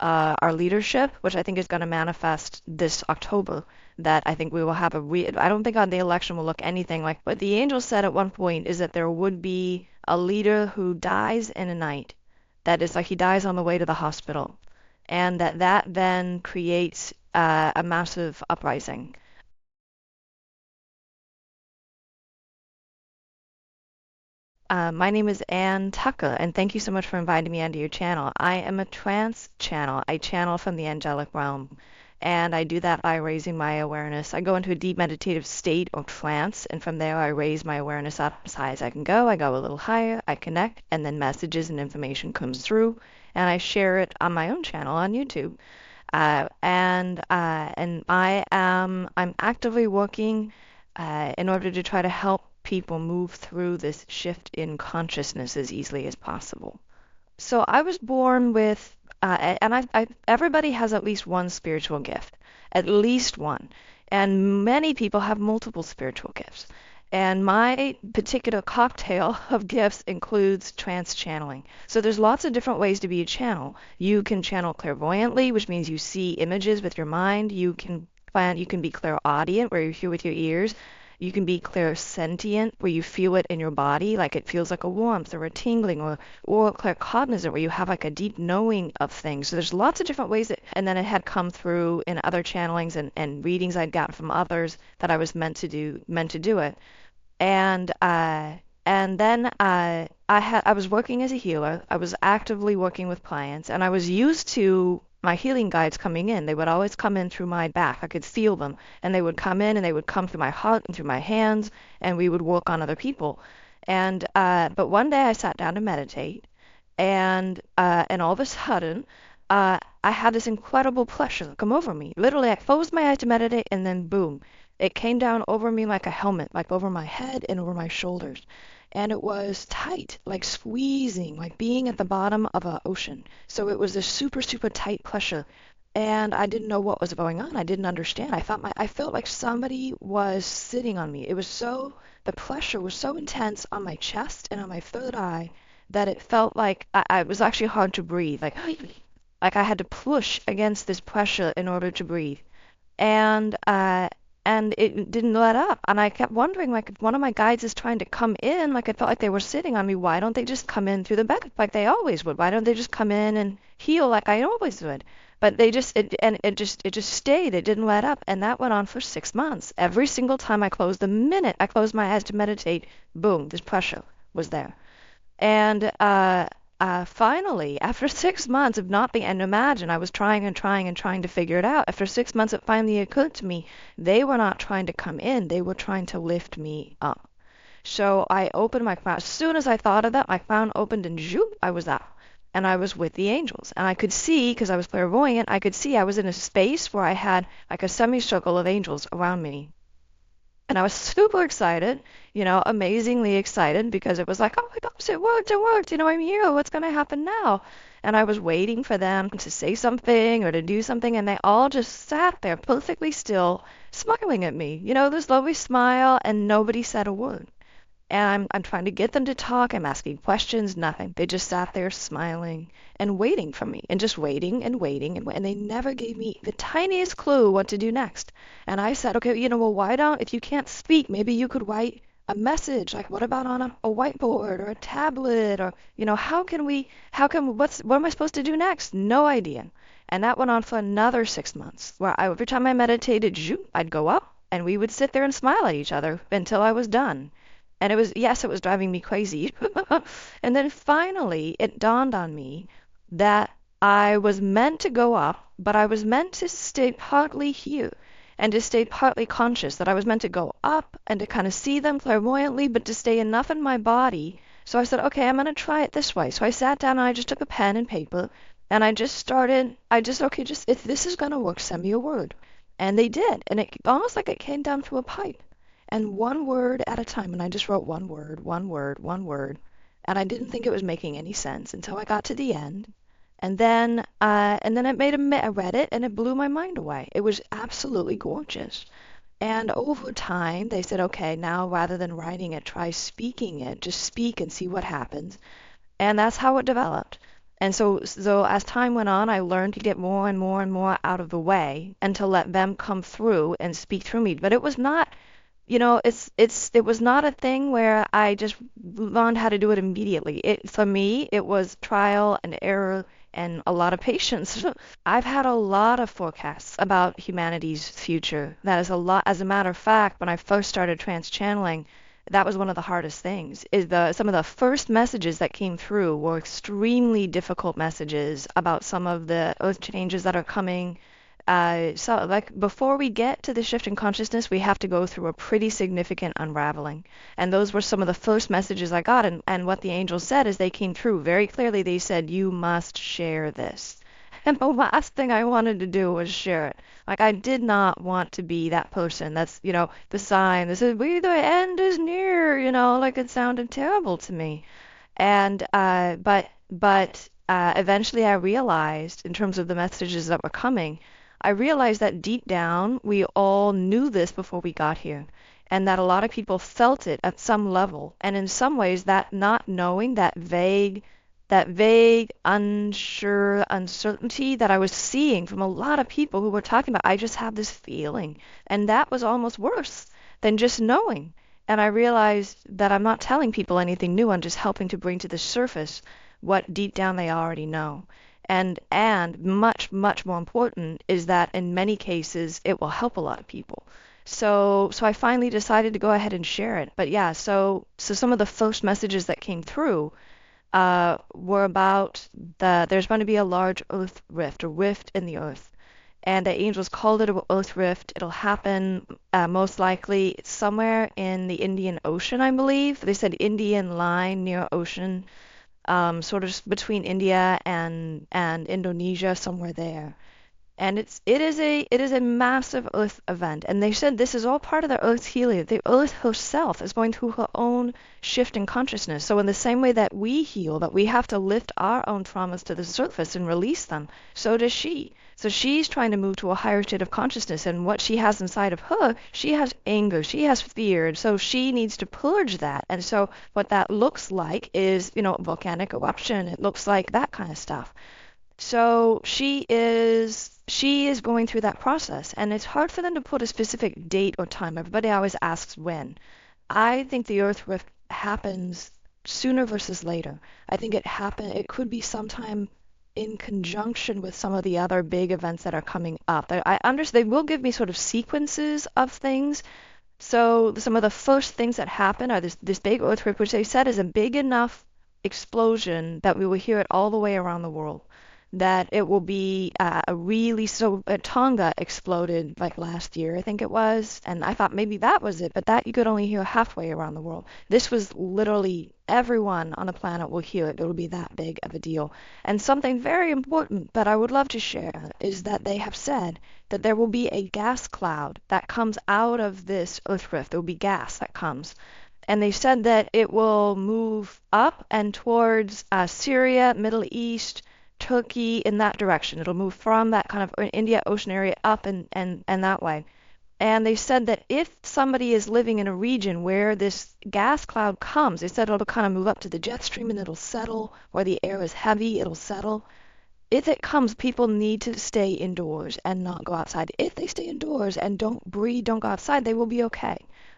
our leadership, which I think is going to manifest this October. That I think we will have I don't think on the election will look anything like what the angel said at one point is that there would be a leader who dies in a night. That is like he dies on the way to the hospital, and that then creates a massive uprising. My name is Ann Tucker, and thank you so much for inviting me onto your channel. I am a trance channel. I channel from the angelic realm, and I do that by raising my awareness. I go into a deep meditative state or trance, and from there I raise my awareness up as high as I can go. I go a little higher, I connect, and then messages and information comes through, and I share it on my own channel on YouTube. And I'm actively working in order to try to help people move through this shift in consciousness as easily as possible. So I was born with, and everybody has at least one spiritual gift, at least one, and many people have multiple spiritual gifts. And my particular cocktail of gifts includes trance channeling. So there's lots of different ways to be a channel. You can channel clairvoyantly, which means you see images with your mind. You can be clairaudient, where you hear with your ears. You can be clairsentient, where you feel it in your body, like it feels like a warmth or a tingling, or claircognizant, where you have like a deep knowing of things. So there's lots of different ways and then it had come through in other channelings and readings I'd got from others that I was meant to do it. And then I was working as a healer. I was actively working with clients, and I was used to my healing guides coming in. They would always come in through my back. I could feel them, and they would come in, and they would come through my heart and through my hands, and we would work on other people. And but one day I sat down to meditate, and all of a sudden, I had this incredible pleasure come over me. Literally, I closed my eyes to meditate, and then boom, it came down over me like a helmet, like over my head and over my shoulders. And it was tight, like squeezing, like being at the bottom of an ocean. So it was a super, super tight pressure. And I didn't know what was going on. I didn't understand. I felt like somebody was sitting on me. The pressure was so intense on my chest and on my third eye that it felt like it was actually hard to breathe. Like I had to push against this pressure in order to breathe. And and it didn't let up. And I kept wondering, like, if one of my guides is trying to come in, like I felt like they were sitting on me, why don't they just come in through the back like they always would? Why don't they just come in and heal like I always would? But it just stayed. It didn't let up, and that went on for 6 months. Every single time the minute I closed my eyes to meditate, boom, this pressure was there. And finally, after 6 months of not being, and imagine I was trying and trying and trying to figure it out. After 6 months, it finally occurred to me they were not trying to come in, they were trying to lift me up. So I opened my crown. As soon as I thought of that, my crown opened and zoop, I was up. And I was with the angels. And I could see, because I was clairvoyant, I could see I was in a space where I had like a semicircle of angels around me. And I was super excited, amazingly excited because it was like, oh my gosh, it worked, I'm here, what's going to happen now? And I was waiting for them to say something or to do something, and they all just sat there perfectly still, smiling at me, this lovely smile, and nobody said a word. And I'm trying to get them to talk. I'm asking questions, nothing. They just sat there smiling and waiting for me and just waiting and waiting. And they never gave me the tiniest clue what to do next. And I said, okay, well, why don't, if you can't speak, maybe you could write a message. Like, what about on a whiteboard or a tablet? Or, what am I supposed to do next? No idea. And that went on for another 6 months, where every time I meditated, I'd go up and we would sit there and smile at each other until I was done. And it was driving me crazy. And then finally, it dawned on me that I was meant to go up, but I was meant to stay partly here and to stay partly conscious, that I was meant to go up and to kind of see them clairvoyantly, but to stay enough in my body. So I said, okay, I'm going to try it this way. So I sat down and I just took a pen and paper and if this is going to work, send me a word. And they did. And it almost like it came down through a pipe. And one word at a time, and I just wrote one word, one word, one word, and I didn't think it was making any sense until I got to the end, and then I read it, and it blew my mind away. It was absolutely gorgeous. And over time, they said, okay, now rather than writing it, try speaking it. Just speak and see what happens. And that's how it developed. And so as time went on, I learned to get more and more and more out of the way and to let them come through and speak through me. But it was not, it was not a thing where I just learned how to do it immediately. For me, it was trial and error and a lot of patience. I've had a lot of forecasts about humanity's future. That is a lot. As a matter of fact, when I first started trans channeling, that was one of the hardest things. Is the some of the first messages that came through were extremely difficult messages about some of the earth changes that are coming. So, like, before we get to the shift in consciousness, we have to go through a pretty significant unraveling. And those were some of the first messages I got. And what the angels said as they came through very clearly, they said, "You must share this." And the last thing I wanted to do was share it. Like, I did not want to be that person that's, the sign that says, "We, the end is near," like it sounded terrible to me. And, eventually I realized, in terms of the messages that were coming, I realized that deep down we all knew this before we got here, and that a lot of people felt it at some level. And in some ways, that not knowing, that vague, unsure uncertainty that I was seeing from a lot of people who were talking about, I just have this feeling. And that was almost worse than just knowing. And I realized that I'm not telling people anything new, I'm just helping to bring to the surface what deep down they already know. And much, much more important is that in many cases it will help a lot of people. So I finally decided to go ahead and share it. But yeah, so some of the first messages that came through were about there's going to be a large earth rift, a rift in the earth. And the angels called it an earth rift. It'll happen most likely somewhere in the Indian Ocean, I believe. They said Indian line near ocean, sort of between India and Indonesia, somewhere there. And it is a massive Earth event. And they said this is all part of the Earth's healing. The Earth herself is going through her own shift in consciousness. So in the same way that we heal, that we have to lift our own traumas to the surface and release them, so does she. So she's trying to move to a higher state of consciousness, and what she has inside of her, she has anger, she has fear, and so she needs to purge that. And so what that looks like is, volcanic eruption. It looks like that kind of stuff. So she is going through that process, and it's hard for them to put a specific date or time. Everybody always asks when. I think the Earth rift happens sooner versus later. I think it could be sometime in conjunction with some of the other big events that are coming up. I understand they will give me sort of sequences of things. So some of the first things that happen are this big Earth rift, which they said is a big enough explosion that we will hear it all the way around the world, that it will be a really so Tonga exploded like last year, I think it was, and I thought maybe that was it, but that you could only hear halfway around the world. This was literally everyone on the planet will hear it. It will be that big of a deal. And something very important that I would love to share is that they have said that there will be a gas cloud that comes out of this earth rift. There will be gas that comes. And they said that it will move up and towards Syria, Middle East, Turkey, in that direction. It'll move from that kind of India Ocean area up and that way. And they said that if somebody is living in a region where this gas cloud comes, they said it'll kind of move up to the jet stream and it'll settle, where the air is heavy, it'll settle. If it comes, people need to stay indoors and not go outside. If they stay indoors and don't breathe, don't go outside, they will be okay.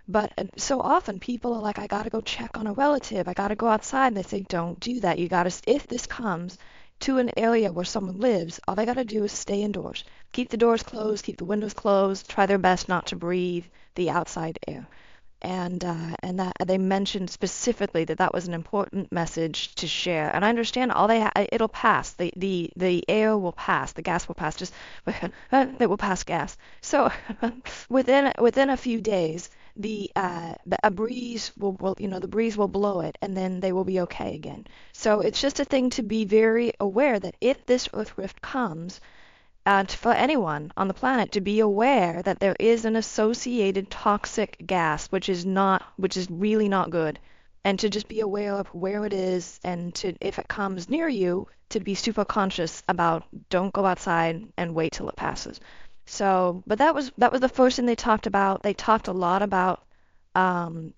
But so often people are like, I gotta go check on a relative, I gotta go outside, and they say, don't do that. You gotta, if this comes to an area where someone lives, all they got to do is stay indoors. Keep the doors closed, keep the windows closed, try their best not to breathe the outside air. And that they mentioned specifically that that was an important message to share. And I understand it'll pass. The air will pass, the gas will pass. Just it will pass gas. So within a few days, a breeze the breeze will blow it, and then they will be okay again. So it's just a thing to be very aware that if this earth rift comes, for anyone on the planet to be aware that there is an associated toxic gas, which is really not good, and to just be aware of where it is, and to, if it comes near you, to be super conscious about, don't go outside and wait till it passes. So, but that was the first thing they talked about. They talked a lot about, and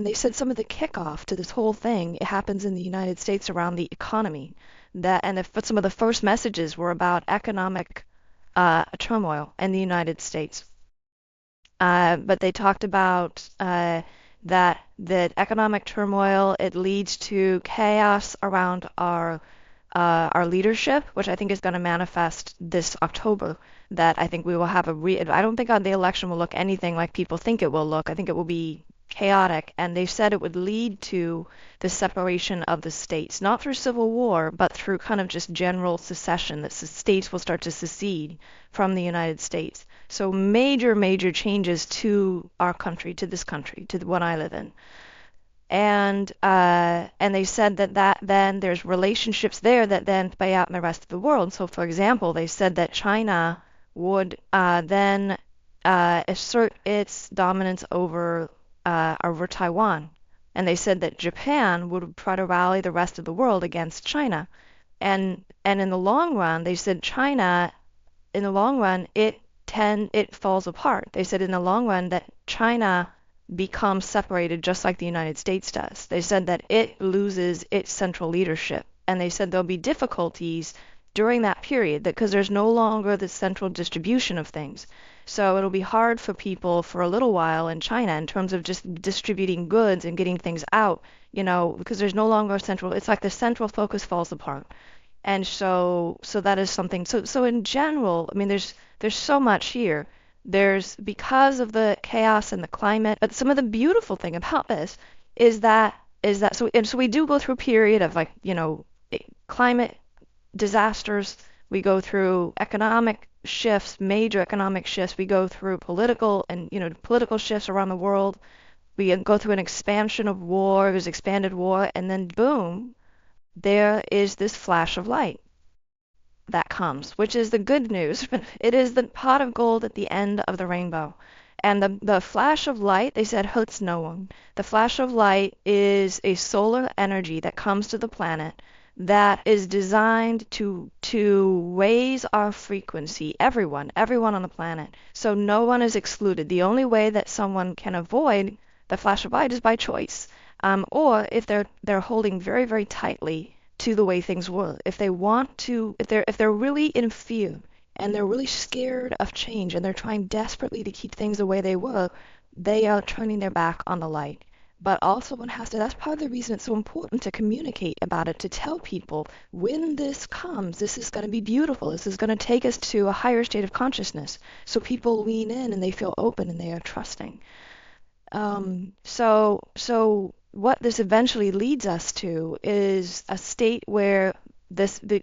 they said some of the kickoff to this whole thing, it happens in the United States around the economy. but some of the first messages were about economic turmoil in the United States. But they talked about that economic turmoil, it leads to chaos around our leadership, which I think is going to manifest this October. That I think we will have I don't think the election will look anything like people think it will look. I think it will be chaotic, and they said it would lead to the separation of the states, not through civil war, but through kind of just general secession, that states will start to secede from the United States. So major, major changes to our country, to this country, to the one I live in. And they said that then there's relationships there that then play out in the rest of the world. So, for example, they said that China would then assert its dominance over Taiwan, and they said that Japan would try to rally the rest of the world against China, and in the long run, they said China, in the long run, it falls apart. They said in the long run that China becomes separated just like the United States does. They said that it loses its central leadership, and they said there'll be difficulties during that period because there's no longer the central distribution of things. So it'll be hard for people for a little while in China in terms of just distributing goods and getting things out, because there's no longer a central, it's like the central focus falls apart. And so that is something. So in general, I mean, there's so much here. There's because of the chaos and the climate, but some of the beautiful thing about this is that so we do go through a period of climate disasters. We go through economic shifts, major economic shifts. We go through political shifts around the world. We go through an expansion of war. There's expanded war, and then boom, there is this flash of light that comes, which is the good news. It is the pot of gold at the end of the rainbow. And the flash of light, they said, hurts no one. The flash of light is a solar energy that comes to the planet that is designed to raise our frequency, everyone on the planet. So no one is excluded. The only way that someone can avoid the flash of light is by choice, or if they're holding very, very tightly to the way things were. If they're really in fear and they're really scared of change and they're trying desperately to keep things the way they were, they are turning their back on the light. But also that's part of the reason it's so important to communicate about it, to tell people when this comes, this is going to be beautiful. This is going to take us to a higher state of consciousness. So people lean in and they feel open and they are trusting. So what this eventually leads us to is a state where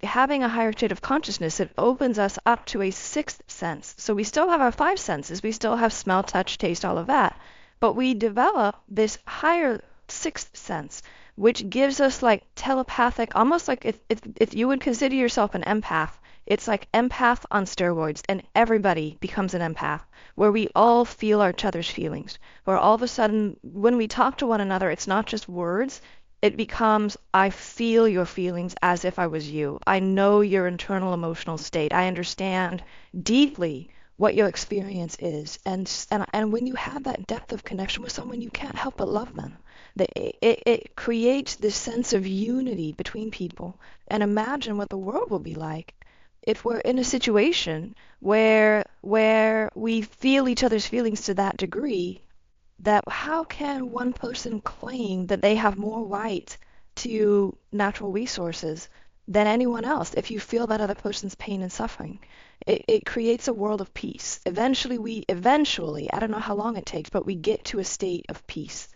having a higher state of consciousness, it opens us up to a sixth sense. So we still have our five senses. We still have smell, touch, taste, all of that. But we develop this higher sixth sense, which gives us like telepathic, almost like if you would consider yourself an empath, it's like empath on steroids, and everybody becomes an empath, where we all feel each other's feelings, where all of a sudden, when we talk to one another, it's not just words, it becomes, I feel your feelings as if I was you. I know your internal emotional state. I understand deeply what your experience is. And when you have that depth of connection with someone, you can't help but love them. It creates this sense of unity between people. And imagine what the world will be like if we're in a situation where we feel each other's feelings to that degree, that how can one person claim that they have more right to natural resources than anyone else if you feel that other person's pain and suffering? It creates a world of peace. Eventually, I don't know how long it takes, but we get to a state of peace,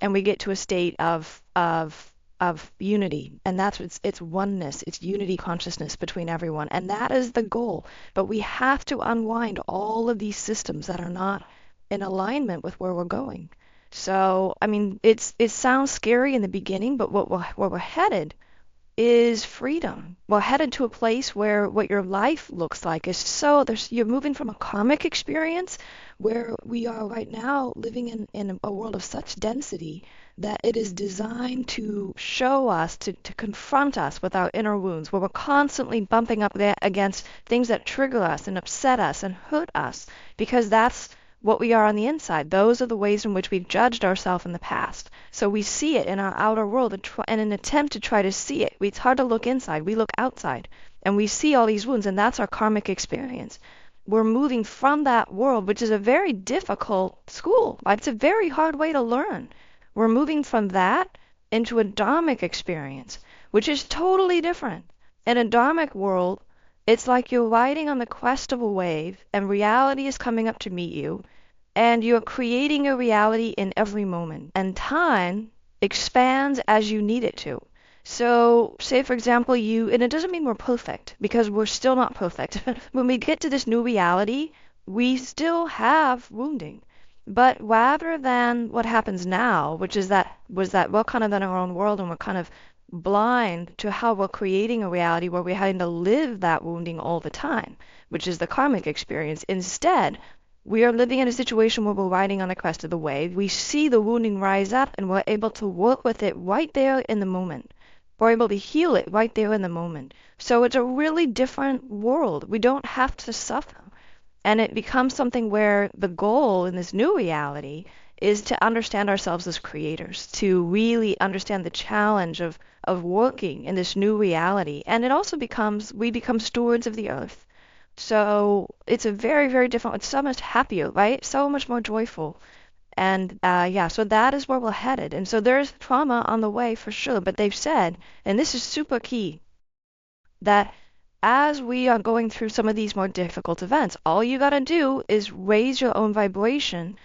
and we get to a state of unity, and it's oneness, it's unity consciousness between everyone, and that is the goal. But we have to unwind all of these systems that are not in alignment with where we're going. So, I mean, it sounds scary in the beginning, but where we're headed is freedom. We're headed to a place where what your life looks like is you're moving from a karmic experience where we are right now living in a world of such density that it is designed to show us, to confront us with our inner wounds, where we're constantly bumping up there against things that trigger us and upset us and hurt us, because that's what we are on the inside. Those are the ways in which we've judged ourselves in the past. So we see it in our outer world and in an attempt to try to see it. It's hard to look inside. We look outside and we see all these wounds, and that's our karmic experience. We're moving from that world, which is a very difficult school. It's a very hard way to learn. We're moving from that into a dharmic experience, which is totally different. In a dharmic world, it's like you're riding on the crest of a wave and reality is coming up to meet you, and you're creating a reality in every moment. And time expands as you need it to. So, say for example, and it doesn't mean we're perfect, because we're still not perfect. When we get to this new reality, we still have wounding. But rather than what happens now, which is that we're kind of in our own world and we're kind of blind to how we're creating a reality where we're having to live that wounding all the time, which is the karmic experience. Instead, we are living in a situation where we're riding on the crest of the wave. We see the wounding rise up and we're able to work with it right there in the moment. We're able to heal it right there in the moment. So it's a really different world. We don't have to suffer. And it becomes something where the goal in this new reality is to understand ourselves as creators, to really understand the challenge of working in this new reality. And it also we become stewards of the earth. So it's a very, very different, it's so much happier, right? So much more joyful. And yeah, so that is where we're headed. And so there's trauma on the way for sure. But they've said, and this is super key, that as we are going through some of these more difficult events, all you got to do is raise your own vibration,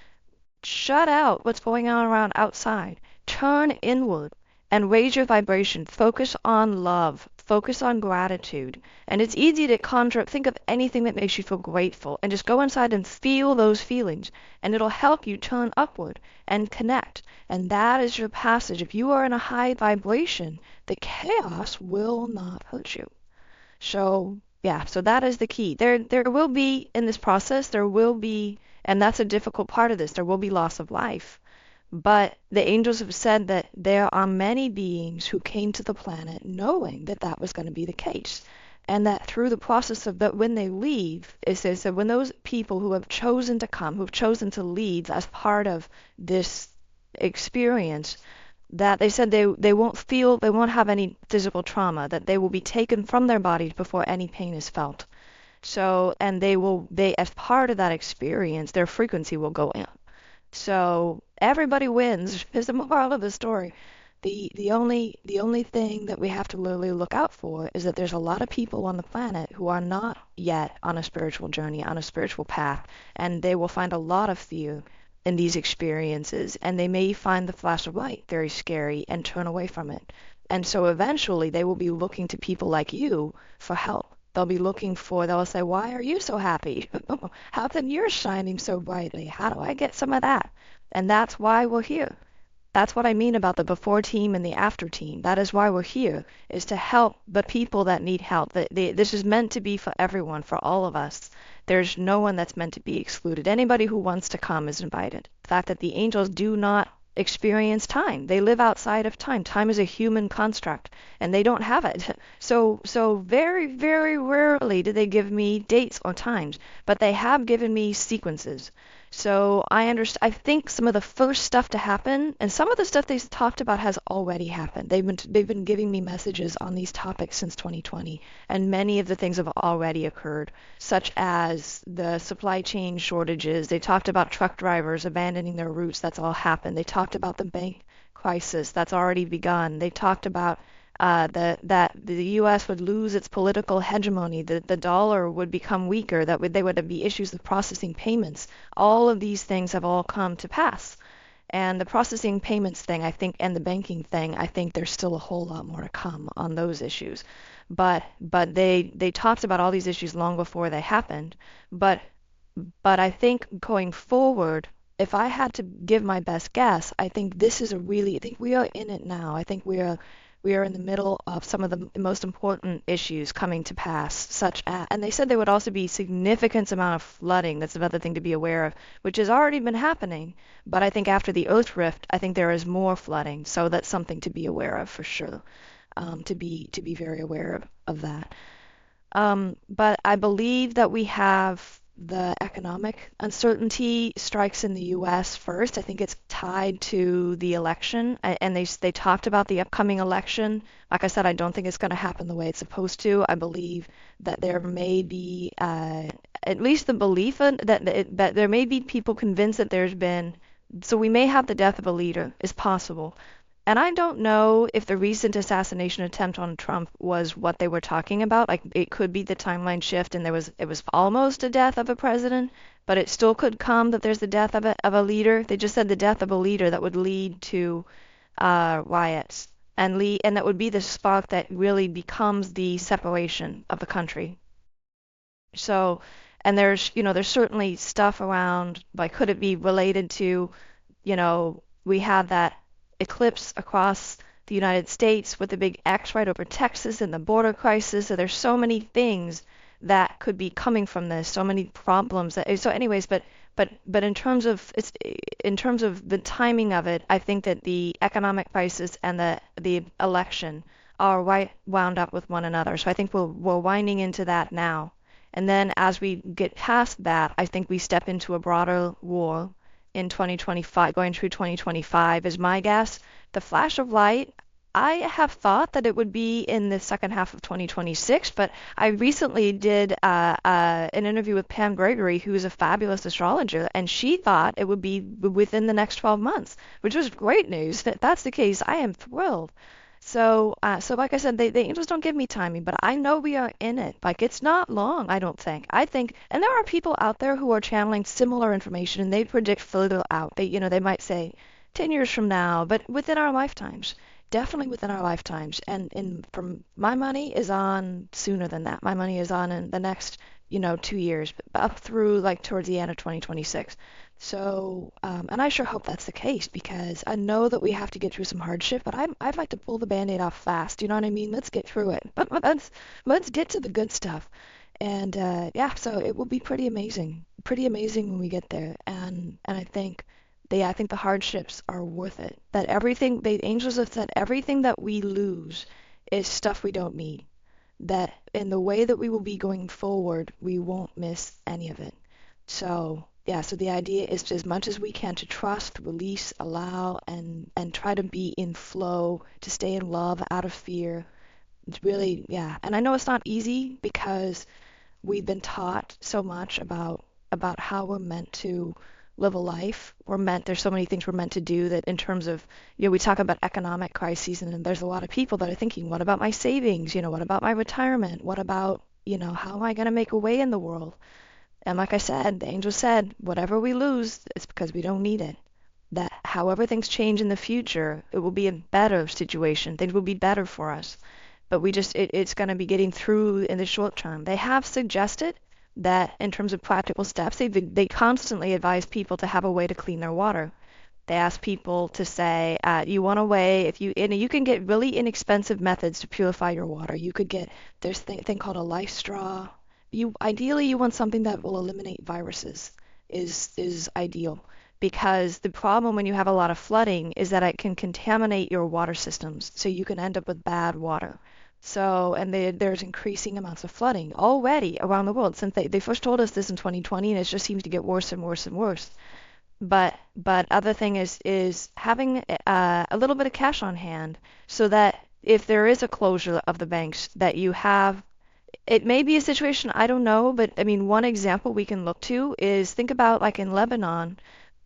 shut out what's going on around outside, turn inward and raise your vibration, focus on love, focus on gratitude. And it's easy to think of anything that makes you feel grateful and just go inside and feel those feelings, and it'll help you turn upward and connect. And that is your passage. If you are in a high vibration, the chaos will not hurt you. So yeah, so that is the key. There will be in this process, and that's a difficult part of this, there will be loss of life. But the angels have said that there are many beings who came to the planet knowing that that was going to be the case. And that through the process of that, when they leave, it says that when those people who have chosen to come, who've chosen to leave as part of this experience, that they said they won't have any physical trauma, that they will be taken from their bodies before any pain is felt. So, and they as part of that experience, their frequency will go in. So everybody wins is the moral of the story. The only thing that we have to really look out for is that there's a lot of people on the planet who are not yet on a spiritual journey, on a spiritual path, and they will find a lot of fear in these experiences, and they may find the flash of light very scary and turn away from it. And so eventually they will be looking to people like you for help. They'll say, why are you so happy? How come you're shining so brightly? How do I get some of that? And that's why we're here. That's what I mean about the before team and the after team. That is why we're here, is to help the people that need help. This is meant to be for everyone, for all of us. There's no one that's meant to be excluded. Anybody who wants to come is invited. The fact that the angels do not experience time. They live outside of time. Time is a human construct, and they don't have it. So very, very rarely do they give me dates or times, but they have given me sequences. So I think some of the first stuff to happen, and some of the stuff they talked about has already happened. They've been giving me messages on these topics since 2020, and many of the things have already occurred, such as the supply chain shortages. They talked about truck drivers abandoning their routes. That's all happened. They talked about the bank crisis. That's already begun. They talked about that the U.S. would lose its political hegemony, that the dollar would become weaker, that there would be issues with processing payments. All of these things have all come to pass. And the processing payments thing, I think, and the banking thing, I think there's still a whole lot more to come on those issues. But they talked about all these issues long before they happened. But I think going forward, if I had to give my best guess, I think I think we are in it now. I think we are in the middle of some of the most important issues coming to pass, and they said there would also be significant amount of flooding. That's another thing to be aware of, which has already been happening. But I think after the Earth rift, I think there is more flooding. So that's something to be aware of for sure, to be very aware of that. But I believe that we have the economic uncertainty strikes in the U.S. first. I think it's tied to the election, and they talked about the upcoming election. Like I said, I don't think it's going to happen the way it's supposed to. I believe that there may be at least the belief that there may be people convinced that there's been. So we may have the death of a leader is possible. And I don't know if the recent assassination attempt on Trump was what they were talking about. Like it could be the timeline shift and it was almost a death of a president, but it still could come that there's the death of a leader. They just said the death of a leader that would lead to riots and that would be the spark that really becomes the separation of the country. So, and there's certainly stuff around, like, could it be related to, we have that eclipse across the United States with the big X right over Texas and the border crisis. So there's so many things that could be coming from this, so many problems. So anyways, but in terms of the timing of it, I think that the economic crisis and the election are wound up with one another. So I think we're winding into that now. And then as we get past that, I think we step into a broader war in 2025, going through 2025 is my guess. The flash of light, I have thought that it would be in the second half of 2026, but I recently did an interview with Pam Gregory, who is a fabulous astrologer, and she thought it would be within the next 12 months, which was great news. If that's the case, I am thrilled. So like I said, the angels don't give me timing, but I know we are in it. Like it's not long, I don't think. I think, and there are people out there who are channeling similar information, and they predict further out. They might say 10 years from now, but within our lifetimes, definitely within our lifetimes. And from my money is on sooner than that. My money is on in the next, 2 years, up through like towards the end of 2026. So, and I sure hope that's the case because I know that we have to get through some hardship, but I'd like to pull the Band-Aid off fast. You know what I mean? Let's get through it. But let's get to the good stuff. And yeah, so it will be pretty amazing when we get there. And I think the hardships are worth it. That everything the angels have said everything that we lose is stuff we don't need. That in the way that we will be going forward, we won't miss any of it. So yeah, so the idea is to, as much as we can to trust, release, allow, and try to be in flow, to stay in love out of fear. It's really, yeah. And I know it's not easy because we've been taught so much about how we're meant to live a life. There's so many things we're meant to do that in terms of, we talk about economic crises and there's a lot of people that are thinking, what about my savings? What about my retirement? What about, how am I going to make a way in the world? And like I said, the angel said, whatever we lose, it's because we don't need it. That however things change in the future, it will be a better situation. Things will be better for us. But it's going to be getting through in the short term. They have suggested that in terms of practical steps, they constantly advise people to have a way to clean their water. They ask people to say, you want a way, you can get really inexpensive methods to purify your water. You could get, there's a thing called a life straw. Ideally you want something that will eliminate viruses is ideal because the problem when you have a lot of flooding is that it can contaminate your water systems, so you can end up with bad water. So, and there's increasing amounts of flooding already around the world since they first told us this in 2020, and it just seems to get worse and worse and worse. But other thing is having a little bit of cash on hand so that if there is a closure of the banks, that you have. It may be a situation, I don't know, but I mean, one example we can look to is think about like in Lebanon,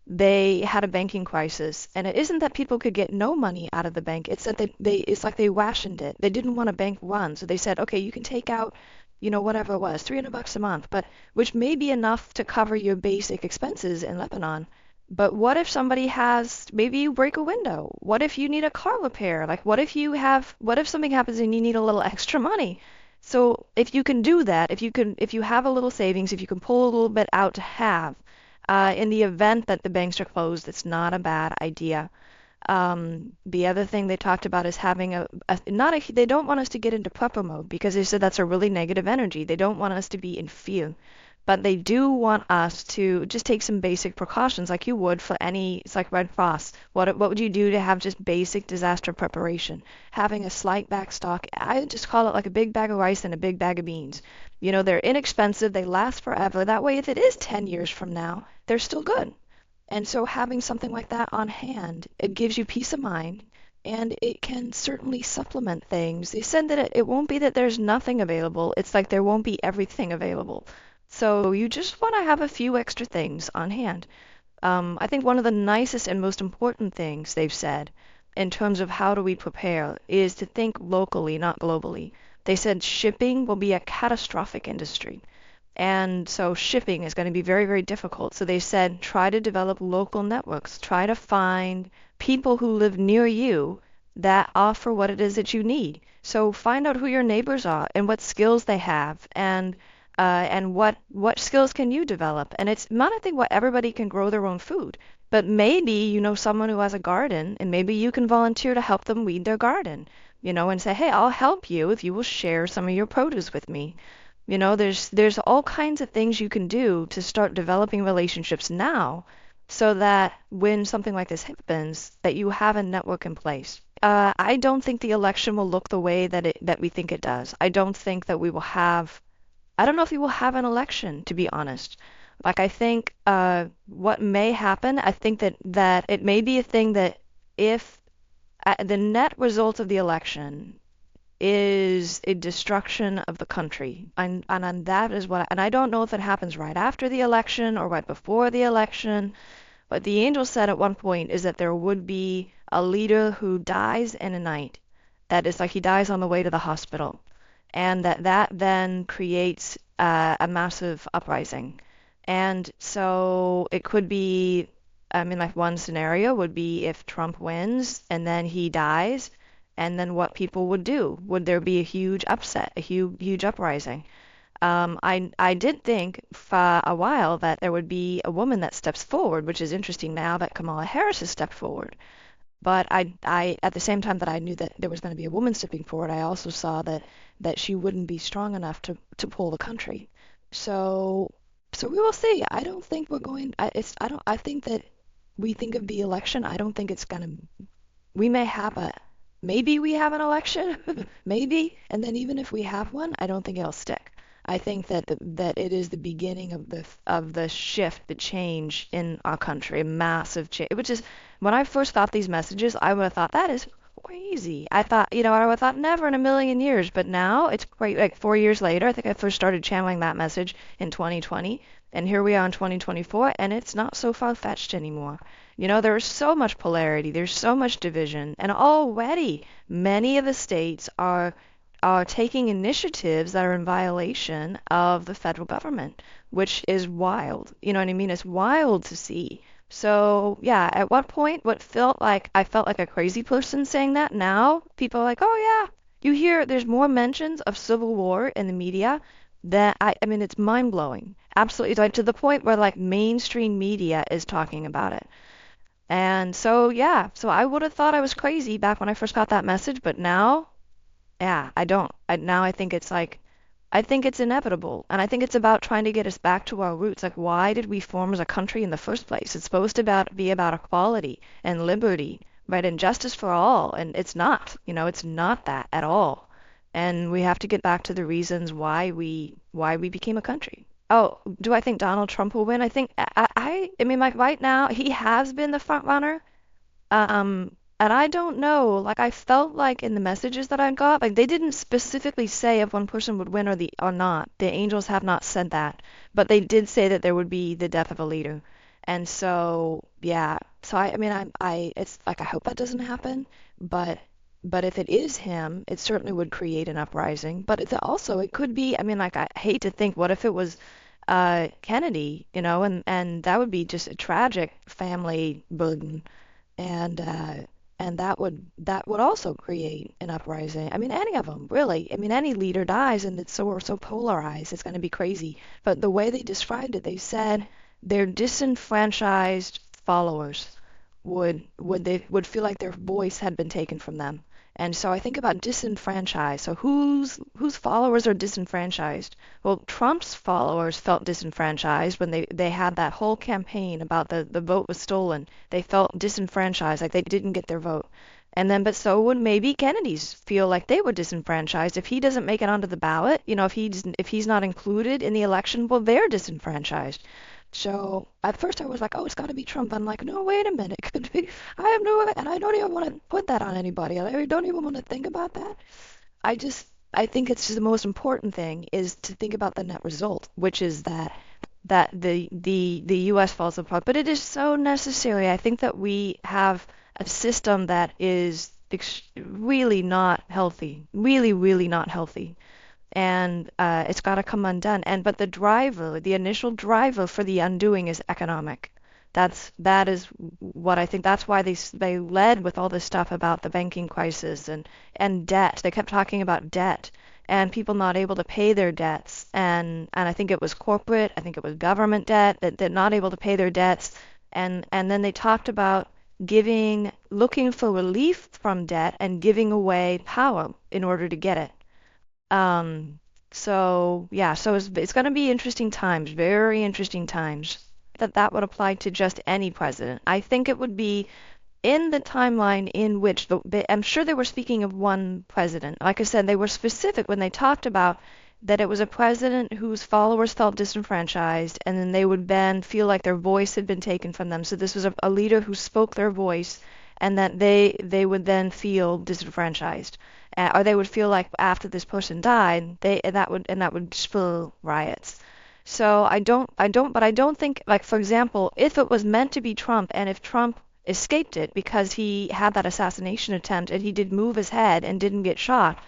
they had a banking crisis, and it isn't that people could get no money out of the bank. It's that it's like they rationed it. They didn't want a bank run, so they said, okay, you can take out, whatever it was, $300 a month, but which may be enough to cover your basic expenses in Lebanon. But what if somebody maybe you break a window? What if you need a car repair? Like, what if something happens and you need a little extra money? So if you can do that, if you have a little savings, if you can pull a little bit out to have, in the event that the banks are closed, it's not a bad idea. The other thing they talked about is having they don't want us to get into prepper mode because they said that's a really negative energy. They don't want us to be in fear. but they do want us to just take some basic precautions like you would for any, it's like Red Cross. What would you do to have just basic disaster preparation? Having a slight backstock. I just call it like a big bag of rice and a big bag of beans. You know, they're inexpensive, they last forever. That way, if it is 10 years from now, they're still good. And so having something like that on hand, it gives you peace of mind and it can certainly supplement things. They said that it won't be that there's nothing available. It's like there won't be everything available. So you just want to have a few extra things on hand. I think one of the nicest and most important things they've said in terms of how do we prepare is to think locally, not globally. They said shipping will be a catastrophic industry. And so shipping is going to be very, very difficult. So they said try to develop local networks. Try to find people who live near you that offer what it is that you need. So find out who your neighbors are and what skills they have and what skills can you develop. And it's not a thing where everybody can grow their own food, but maybe you know someone who has a garden and maybe you can volunteer to help them weed their garden, you know, and say, hey, I'll help you if you will share some of your produce with me. You know, there's all kinds of things you can do to start developing relationships now so that when something like this happens, that you have a network in place. I don't think the election will look the way that we think it does. I don't know if we will have an election, to be honest. Like I think what may happen, I think that it may be a thing that if the net result of the election is a destruction of the country. And that is what, and I don't know if it happens right after the election or right before the election, but the angel said at one point is that there would be a leader who dies in a night. That is like he dies on the way to the hospital. And that then creates a massive uprising. And so it could be, I mean, like one scenario would be if Trump wins and then he dies, and then what people would do. Would there be a huge upset, a huge uprising? I did think for a while that there would be a woman that steps forward, which is interesting now that Kamala Harris has stepped forward. But I at the same time that I knew that there was going to be a woman stepping forward, I also saw that she wouldn't be strong enough to pull the country. So so we will see. I don't think we're going. I don't. I think that we think of the election. I don't think it's gonna. We may have a. Maybe we have an election. Maybe. And then even if we have one, I don't think it'll stick. I think that it is the beginning of the shift, the change in our country, a massive change. Which is when I first thought these messages, I would have thought that is crazy. I thought, you know, I would have thought never in a million years. But now it's great. Like 4 years later, I think I first started channeling that message in 2020, and here we are in 2024, and it's not so far-fetched anymore. You know, there's so much polarity, there's so much division, and already many of the states are taking initiatives that are in violation of the federal government, which is wild. You know what I mean? It's wild to see. So, yeah, at what point, what felt like I felt like a crazy person saying that, now people are like, oh, yeah. You hear there's more mentions of civil war in the media that I mean, it's mind blowing. Absolutely, like to the point where like mainstream media is talking about it. And so, yeah, so I would have thought I was crazy back when I first got that message, but now, yeah, I don't. Now I think it's like, I think it's inevitable. And I think it's about trying to get us back to our roots. Like, why did we form as a country in the first place? It's supposed to be about equality and liberty, right? And justice for all. And it's not, you know, it's not that at all. And we have to get back to the reasons why we became a country. Oh, do I think Donald Trump will win? I think I mean, like right now, he has been the front runner. And I don't know, like I felt like in the messages that I got, like they didn't specifically say if one person would win or not. The angels have not said that, but they did say that there would be the death of a leader. And so, yeah. So I mean, it's like I hope that doesn't happen, but if it is him, it certainly would create an uprising. But it's also it could be. I mean, like I hate to think, what if it was Kennedy, you know, and that would be just a tragic family burden, and that would also create an uprising. I mean, any of them, really. I mean, any leader dies, and it's so polarized. It's going to be crazy. But the way they described it, they said their disenfranchised followers would feel like their voice had been taken from them, And so I think about disenfranchised. So whose followers are disenfranchised? Well, Trump's followers felt disenfranchised when they had that whole campaign about the vote was stolen. They felt disenfranchised, like they didn't get their vote. And then, but so would maybe Kennedy's feel like they were disenfranchised. If he doesn't make it onto the ballot, if he's not included in the election, well, they're disenfranchised. So at first I was like, oh, it's got to be Trump. I'm like, no, wait a minute. It could be, I have no, and I don't even want to put that on anybody. I don't even want to think about that. I think it's just the most important thing is to think about the net result, which is that the U.S. falls apart. But it is so necessary. I think that we have a system that is really not healthy, really, really not healthy, and it's got to come undone. But the initial driver for the undoing is economic. That is what I think. That's why they led with all this stuff about the banking crisis and debt. They kept talking about debt and people not able to pay their debts. And I think it was corporate, I think it was government debt that they're not able to pay their debts. And then they talked about looking for relief from debt and giving away power in order to get it. So yeah, so it's going to be interesting times, very interesting times. That would apply to just any president. I think it would be in the timeline in which I'm sure they were speaking of one president. Like I said, they were specific when they talked about that it was a president whose followers felt disenfranchised, and then they would then feel like their voice had been taken from them. So this was a leader who spoke their voice, and that they would then feel disenfranchised, or they would feel like after this person died, that would spur riots. So but I don't think, like, for example, if it was meant to be Trump and if Trump escaped it because he had that assassination attempt and he did move his head and didn't get shot,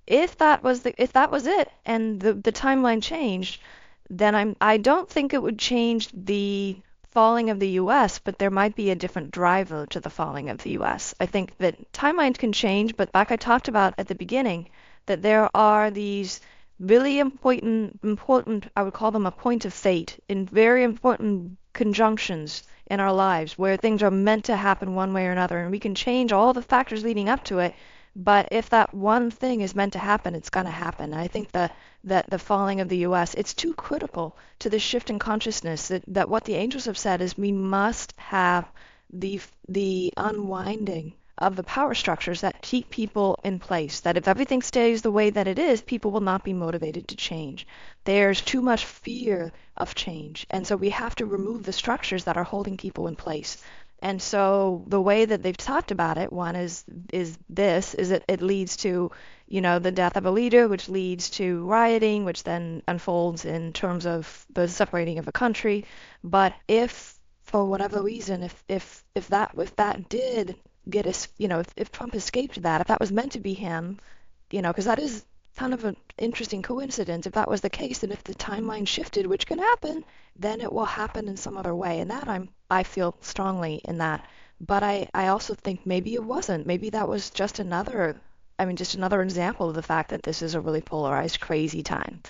if that was it and the timeline changed, then I don't think it would change the falling of the US, but there might be a different driver to the falling of the US. I think that timelines can change, but like I talked about at the beginning, that there are these really important, I would call them a point of fate, in very important conjunctions in our lives where things are meant to happen one way or another, and we can change all the factors leading up to it. But if that one thing is meant to happen, it's going to happen. I think that the falling of the U.S., it's too critical to the shift in consciousness that what the angels have said is we must have the unwinding of the power structures that keep people in place, that if everything stays the way that it is, people will not be motivated to change. There's too much fear of change, and so we have to remove the structures that are holding people in place. And so the way that they've talked about it, one is that it leads to, the death of a leader, which leads to rioting, which then unfolds in terms of the separating of a country. But if for whatever reason, if that did get us, if Trump escaped that, if that was meant to be him, because that is kind of an interesting coincidence. If that was the case, and if the timeline shifted, which can happen, then it will happen in some other way. And that I feel strongly in that. But I also think maybe it wasn't. Maybe that was just another example of the fact that this is a really polarized, crazy time.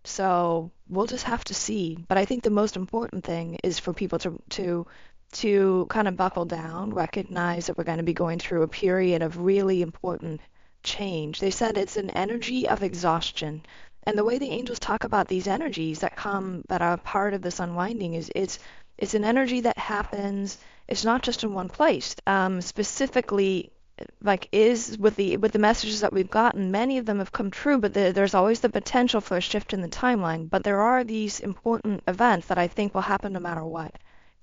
So we'll just have to see. But I think the most important thing is for people to kind of buckle down, recognize that we're going to be going through a period of really important change. They said it's an energy of exhaustion. And the way the angels talk about these energies that are part of this unwinding is it's an energy that happens, it's not just in one place. Specifically, like is with the messages that we've gotten, many of them have come true, but there's always the potential for a shift in the timeline. But there are these important events that I think will happen no matter what.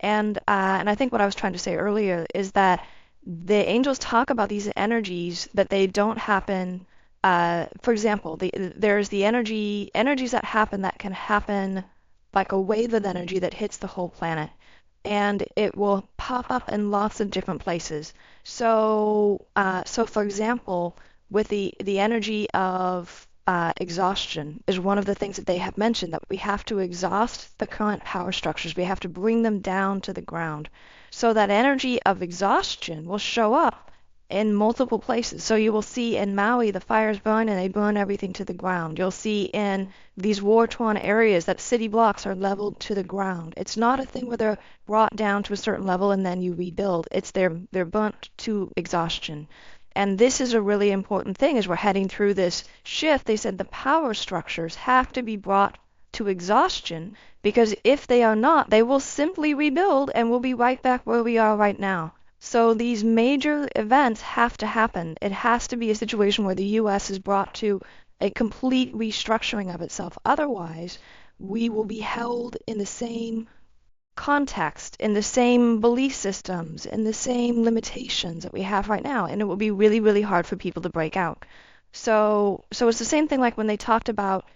And I think what I was trying to say earlier is that the angels talk about these energies, that they don't happen. For example, there's the energies that can happen like a wave of energy that hits the whole planet, and it will pop up in lots of different places. So for example, with the energy of exhaustion is one of the things that they have mentioned, that we have to exhaust the current power structures. We have to bring them down to the ground. So that energy of exhaustion will show up in multiple places. So you will see in Maui the fires burn and they burn everything to the ground. You'll see in these war-torn areas that city blocks are leveled to the ground. It's not a thing where they're brought down to a certain level and then you rebuild. It's they're burnt to exhaustion. And this is a really important thing as we're heading through this shift. They said the power structures have to be brought to exhaustion, because if they are not, they will simply rebuild and we'll be right back where we are right now. So these major events have to happen. It has to be a situation where the U.S. is brought to a complete restructuring of itself. Otherwise, we will be held in the same context, in the same belief systems, in the same limitations that we have right now, and it will be really, really hard for people to break out. So it's the same thing like when they talked about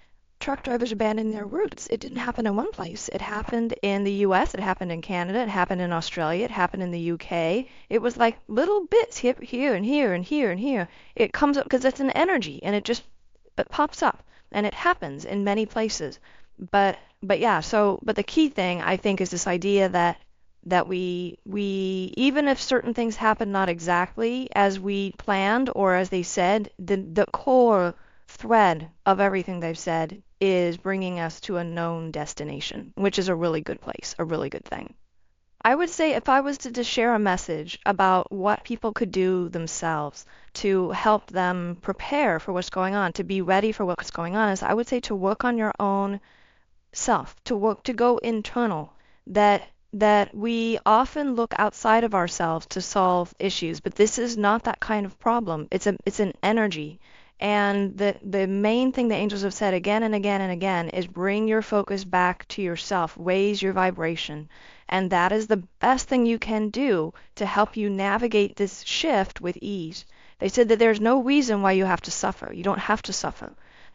truck drivers abandoning their roots. It didn't happen in one place. It happened in the US, it happened in Canada, it happened in Australia, it happened in the UK. It was like little bits here, here and here and here and here. It comes up because it's an energy and it pops up and it happens in many places. But yeah, but the key thing I think is this idea that we even if certain things happen not exactly as we planned or as they said, the core thread of everything they've said is bringing us to a known destination, which is a really good place, a really good thing. I would say if I was to just share a message about what people could do themselves to help them prepare for what's going on, to be ready for what's going on, is I would say to work on your own self, to go internal, that we often look outside of ourselves to solve issues, but this is not that kind of problem. It's an energy. And the main thing the angels have said again and again and again is bring your focus back to yourself, raise your vibration. And that is the best thing you can do to help you navigate this shift with ease. They said that there's no reason why you have to suffer. You don't have to suffer.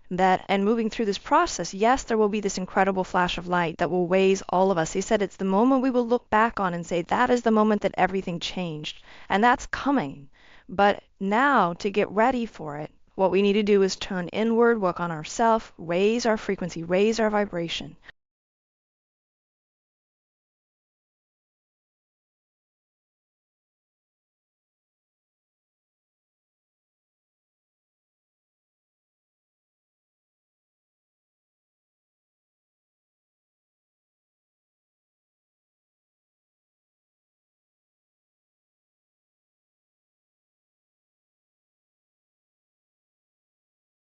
That and moving through this process, yes, there will be this incredible flash of light that will raise all of us. He said it's the moment we will look back on and say that is the moment that everything changed, and that's coming. But now, to get ready for it, what we need to do is turn inward, work on ourselves, raise our frequency, raise our vibration.